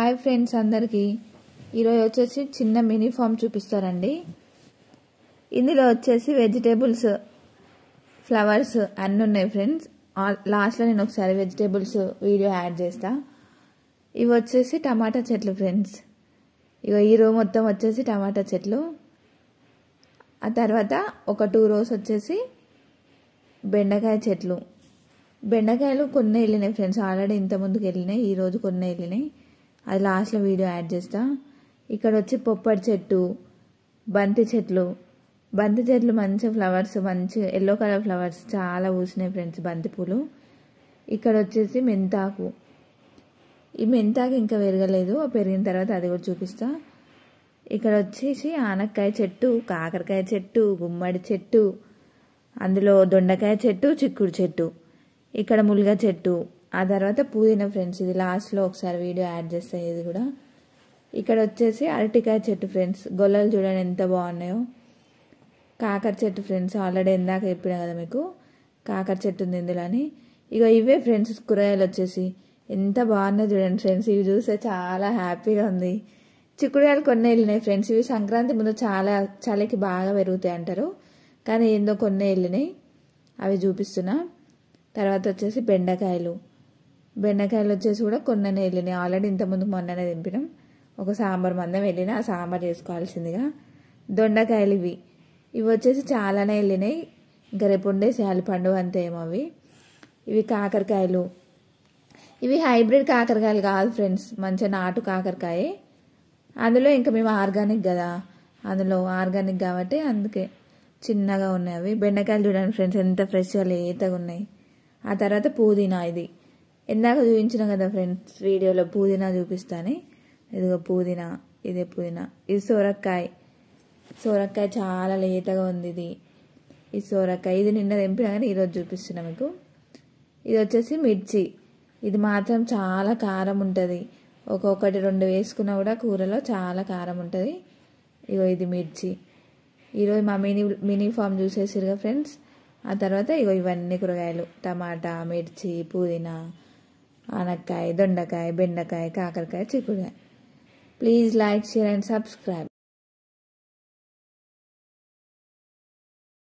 Hi friends అందరికీ ఈరోజు వచ్చేసి చిన్న మినీ ఫామ్ చూపిస్తారండి. ఇందులో వచ్చేసి వెజిటేబుల్స్, ఫ్లవర్స్ అన్నీ ఉన్నాయి ఫ్రెండ్స్. లాస్ట్లో నేను ఒకసారి వెజిటేబుల్స్ వీడియో యాడ్ చేస్తా. ఇవి వచ్చేసి టమాటా చెట్లు ఫ్రెండ్స్. ఇగో ఈ రో మొత్తం వచ్చేసి టమాటా చెట్లు. ఆ తర్వాత ఒక 2 రోస్ వచ్చేసి బెండకాయ చెట్లు. బెండకాయలు కొన్ని వెళ్ళినాయి ఫ్రెండ్స్, ఆల్రెడీ ఇంత ముందుకు వెళ్ళినాయి, ఈరోజు కొన్ని వెళ్ళినాయి, అది లాస్ట్లో వీడియో యాడ్ చేస్తా. ఇక్కడ వచ్చి పొప్పటి చెట్టు, బంతి చెట్లు. బంతి చెట్లు మంచి ఫ్లవర్స్, మంచి ఎల్లో కలర్ ఫ్లవర్స్ చాలా పూసినాయి ఫ్రెండ్స్, బంతి పూలు. ఇక్కడ వచ్చేసి మెంతాకు. ఈ మెంతాకు ఇంకా పెరగలేదు, పెరిగిన తర్వాత అది కూడా చూపిస్తా. ఇక్కడ వచ్చేసి ఆనక్కాయ చెట్టు, కాకరకాయ చెట్టు, గుమ్మడి చెట్టు, అందులో దొండకాయ చెట్టు, చిక్కుడు చెట్టు, ఇక్కడ ముల్గ చెట్టు. ఆ తర్వాత పుదీనా ఫ్రెండ్స్, ఇది లాస్ట్లో ఒకసారి వీడియో యాడ్ చేస్తాయి ఇది కూడా. ఇక్కడ వచ్చేసి అరటికాయ చెట్టు ఫ్రెండ్స్, గొల్లలు చూడండి ఎంత బాగున్నాయో. కాకర చెట్టు ఫ్రెండ్స్, ఆల్రెడీ ఇందాక చెప్పినా కదా మీకు, కాకర చెట్టు ఉంది ఇందులో అని. ఇక ఇవే ఫ్రెండ్స్ కూరగాయలు వచ్చేసి ఎంత బాగున్నాయి చూడండి ఫ్రెండ్స్, ఇవి చూస్తే చాలా హ్యాపీగా ఉంది. చిక్కుడుకాయలు కొన్ని వెళ్ళినాయి ఫ్రెండ్స్, ఇవి సంక్రాంతి ముందు చాలా చలికి బాగా పెరుగుతాయి అంటారు, కానీ ఏందో కొన్ని వెళ్ళినాయి, అవి చూపిస్తున్నా. తర్వాత వచ్చేసి బెండకాయలు వచ్చేసి కూడా కొన్ని వెళ్ళినాయి, ఆల్రెడీ ఇంతకుముందు మొన్ననే దింపినాం. ఒక సాంబార్ మందం వెళ్ళినా ఆ సాంబార్ చేసుకోవాల్సిందిగా. దొండకాయలు ఇవి వచ్చేసి చాలానే వెళ్ళినాయి, ఇంకా రేపు ఉండేసేయాలి పండుగ అంతే ఏమో అవి. ఇవి కాకరకాయలు, ఇవి హైబ్రిడ్ కాకరకాయలు కాదు ఫ్రెండ్స్, మంచిగా నాటు కాకరకాయ. అందులో ఇంకా మేము ఆర్గానిక్ కదా, అందులో ఆర్గానిక్ కాబట్టి అందుకే చిన్నగా ఉన్నాయి అవి. బెండకాయలు చూడండి ఫ్రెండ్స్ ఎంత ఫ్రెష్గా లేతగా ఉన్నాయి. ఆ తర్వాత పుదీనా, ఇది ఇందాక చూపించిన కదా ఫ్రెండ్స్ వీడియోలో, పుదీనా చూపిస్తాను. ఇదిగో పుదీనా, ఇదే పుదీనా. ఇది సోరకాయ చాలా లేతగా ఉంది ఇది. ఈ సోరకాయ ఇది నిన్న తెంపినా కానీ ఈరోజు చూపిస్తున్నా మీకు. ఇది వచ్చేసి మిర్చి, ఇది మాత్రం చాలా కారం ఉంటుంది, ఒక్కొక్కటి 2 వేసుకున్నా కూడా కూరలో చాలా కారం ఉంటుంది. ఇగో ఇది మిర్చి. ఈరోజు మా మినీ ఫామ్ చూసేసిరుగా ఫ్రెండ్స్. ఆ తర్వాత ఇగో ఇవన్నీ కూరగాయలు, టమాటా, మిర్చి, పుదీనా, ఆనక్కాయ, దొండకాయ, బెండకాయ, కాకరకాయ, చిక్కుడుకాయ. Please like, share and subscribe.